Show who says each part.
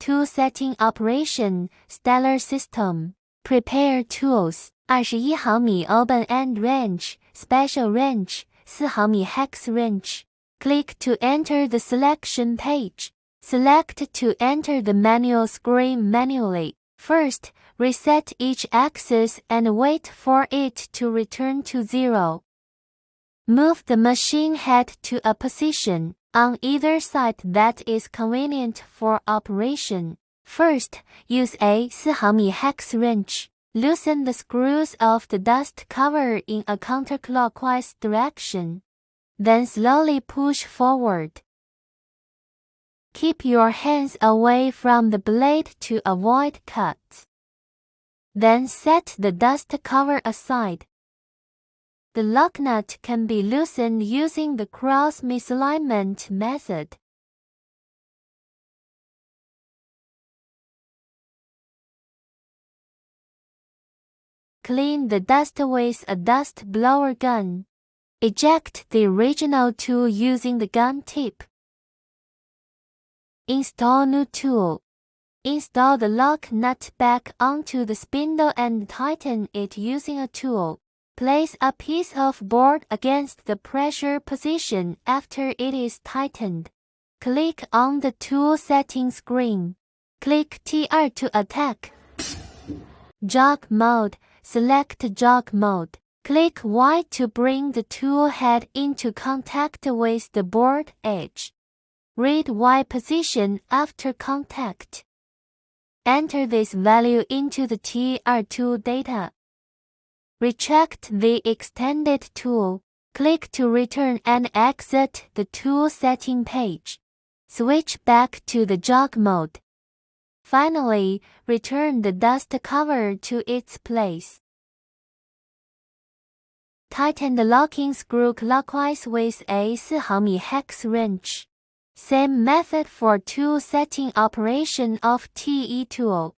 Speaker 1: Tool setting operation, stellar system. Prepare tools. 21毫米 open end wrench, special wrench, 4毫米 hex wrench. Click to enter the selection page. Select to enter the manual screen manually. First, reset each axis and wait for it to return to 0. Move the machine head to a position on either side that is convenient for operation. First, use a 4毫米 hex wrench. Loosen the screws of the dust cover in a counterclockwise direction. Then slowly push forward. Keep your hands away from the blade to avoid cuts. Then set the dust cover aside. The lock nut can be loosened using the cross misalignment method. Clean the dust with a dust blower gun. Eject the original tool using the gun tip. Install new tool. Install the lock nut back onto the spindle and tighten it using a tool. Place a piece of board against the pressure position after it is tightened. Click on the tool setting screen. Click T2 to attack. Jog mode. Select jog mode. Click Y to bring the tool head into contact with the board edge. Read Y position after contact. Enter this value into the T2 data. Retract the extended tool. Click to return and exit the tool setting page. Switch back to the jog mode. Finally, return the dust cover to its place. Tighten the locking screw clockwise with a 4毫米 hex wrench. Same method for tool setting operation of TE tool.